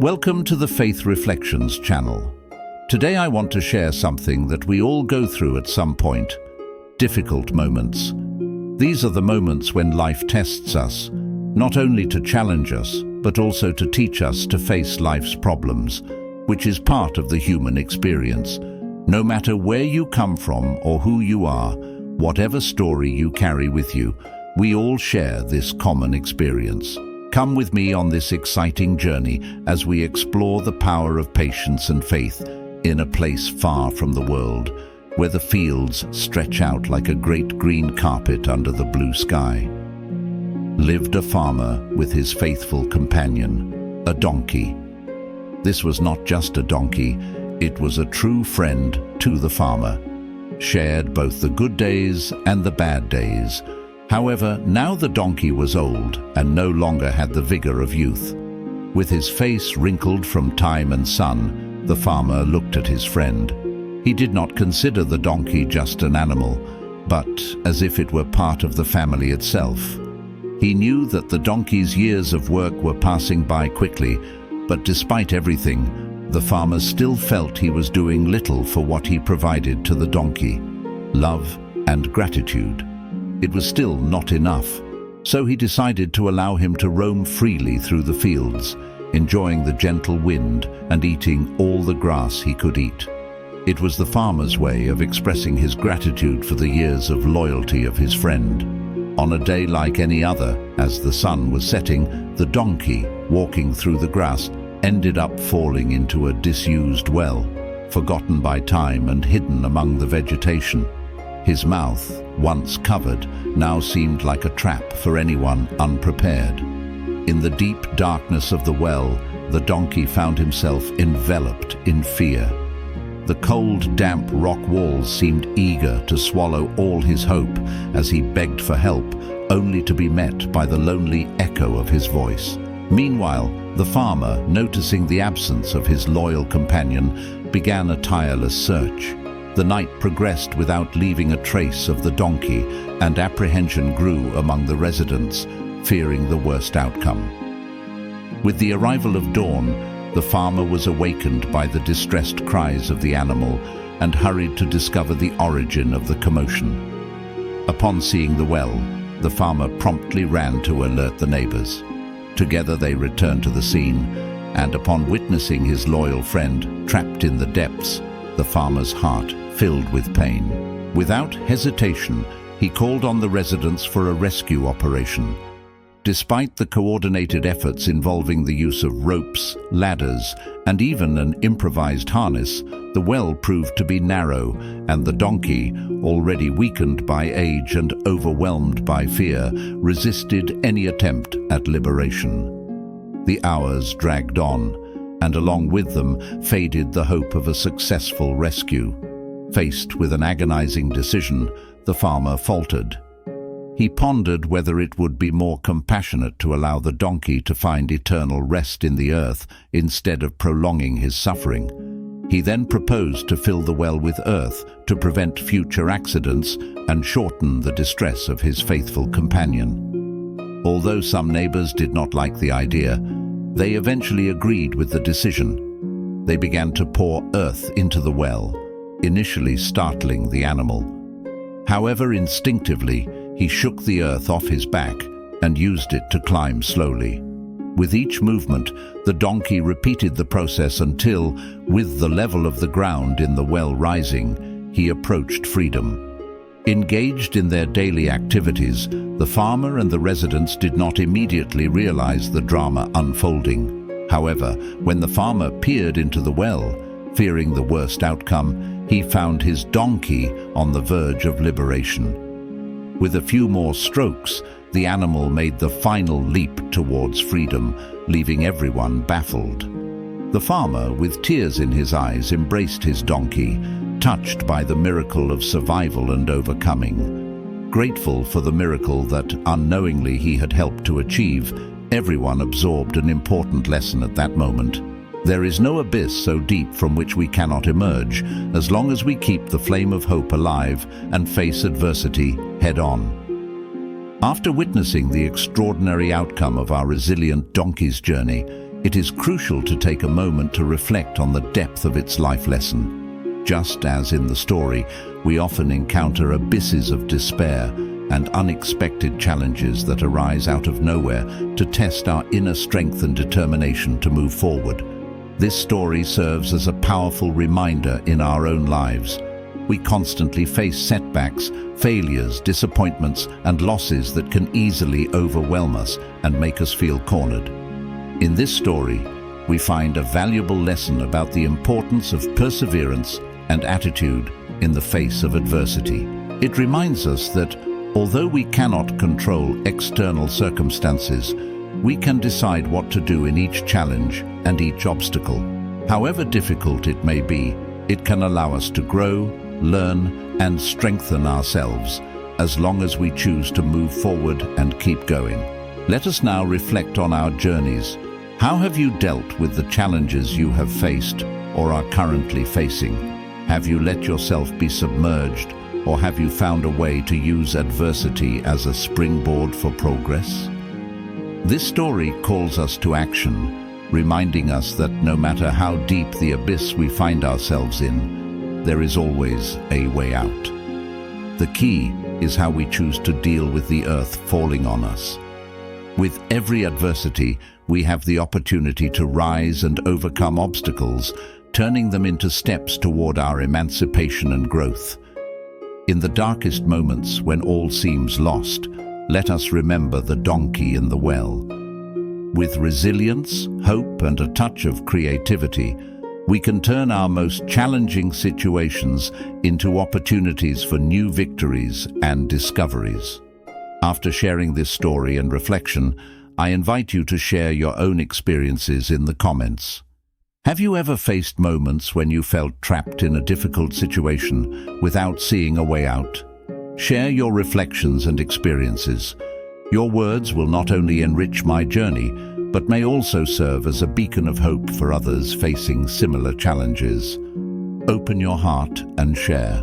Welcome to the Faith Reflections channel. Today I want to share something that we all go through at some point: difficult moments. These are the moments when life tests us, not only to challenge us, but also to teach us to face life's problems, which is part of the human experience. No matter where you come from or who you are, whatever story you carry with you, we all share this common experience. Come with me on this exciting journey as we explore the power of patience and faith in a place far from the world, where the fields stretch out like a great green carpet under the blue sky. Lived a farmer with his faithful companion, a donkey. This was not just a donkey, it was a true friend to the farmer, shared both the good days and the bad days. However, now the donkey was old and no longer had the vigor of youth. With his face wrinkled from time and sun, the farmer looked at his friend. He did not consider the donkey just an animal, but as if it were part of the family itself. He knew that the donkey's years of work were passing by quickly, but despite everything, the farmer still felt he was doing little for what he provided to the donkey: love and gratitude. It was still not enough, so he decided to allow him to roam freely through the fields, enjoying the gentle wind and eating all the grass he could eat. It was the farmer's way of expressing his gratitude for the years of loyalty of his friend. On a day like any other, as the sun was setting, the donkey, walking through the grass, ended up falling into a disused well, forgotten by time and hidden among the vegetation. His mouth, once covered, now seemed like a trap for anyone unprepared. In the deep darkness of the well, the donkey found himself enveloped in fear. The cold, damp rock walls seemed eager to swallow all his hope as he begged for help, only to be met by the lonely echo of his voice. Meanwhile, the farmer, noticing the absence of his loyal companion, began a tireless search. The night progressed without leaving a trace of the donkey, and apprehension grew among the residents, fearing the worst outcome. With the arrival of dawn, the farmer was awakened by the distressed cries of the animal and hurried to discover the origin of the commotion. Upon seeing the well, the farmer promptly ran to alert the neighbors. Together they returned to the scene, and upon witnessing his loyal friend trapped in the depths, the farmer's heart filled with pain. Without hesitation, he called on the residents for a rescue operation. Despite the coordinated efforts involving the use of ropes, ladders, and even an improvised harness, the well proved to be narrow, and the donkey, already weakened by age and overwhelmed by fear, resisted any attempt at liberation. The hours dragged on, and along with them faded the hope of a successful rescue. Faced with an agonizing decision, the farmer faltered. He pondered whether it would be more compassionate to allow the donkey to find eternal rest in the earth instead of prolonging his suffering. He then proposed to fill the well with earth to prevent future accidents and shorten the distress of his faithful companion. Although some neighbors did not like the idea, they eventually agreed with the decision. They began to pour earth into the well, initially startling the animal. However, instinctively, he shook the earth off his back and used it to climb slowly. With each movement, the donkey repeated the process until, with the level of the ground in the well rising, he approached freedom. Engaged in their daily activities, the farmer and the residents did not immediately realize the drama unfolding. However, when the farmer peered into the well, fearing the worst outcome, he found his donkey on the verge of liberation. With a few more strokes, the animal made the final leap towards freedom, leaving everyone baffled. The farmer, with tears in his eyes, embraced his donkey, touched by the miracle of survival and overcoming. Grateful for the miracle that unknowingly he had helped to achieve, everyone absorbed an important lesson at that moment. There is no abyss so deep from which we cannot emerge, as long as we keep the flame of hope alive and face adversity head-on. After witnessing the extraordinary outcome of our resilient donkey's journey, it is crucial to take a moment to reflect on the depth of its life lesson. Just as in the story, we often encounter abysses of despair and unexpected challenges that arise out of nowhere to test our inner strength and determination to move forward. This story serves as a powerful reminder in our own lives. We constantly face setbacks, failures, disappointments, and losses that can easily overwhelm us and make us feel cornered. In this story, we find a valuable lesson about the importance of perseverance and attitude in the face of adversity. It reminds us that although we cannot control external circumstances, we can decide what to do in each challenge and each obstacle. However difficult it may be, it can allow us to grow, learn, and strengthen ourselves as long as we choose to move forward and keep going. Let us now reflect on our journeys. How have you dealt with the challenges you have faced or are currently facing? Have you let yourself be submerged, or have you found a way to use adversity as a springboard for progress? This story calls us to action, reminding us that no matter how deep the abyss we find ourselves in, there is always a way out. The key is how we choose to deal with the earth falling on us. With every adversity, we have the opportunity to rise and overcome obstacles, turning them into steps toward our emancipation and growth. In the darkest moments, when all seems lost, let us remember the donkey in the well. With resilience, hope, and a touch of creativity, we can turn our most challenging situations into opportunities for new victories and discoveries. After sharing this story and reflection, I invite you to share your own experiences in the comments. Have you ever faced moments when you felt trapped in a difficult situation without seeing a way out? Share your reflections and experiences. Your words will not only enrich my journey, but may also serve as a beacon of hope for others facing similar challenges. Open your heart and share.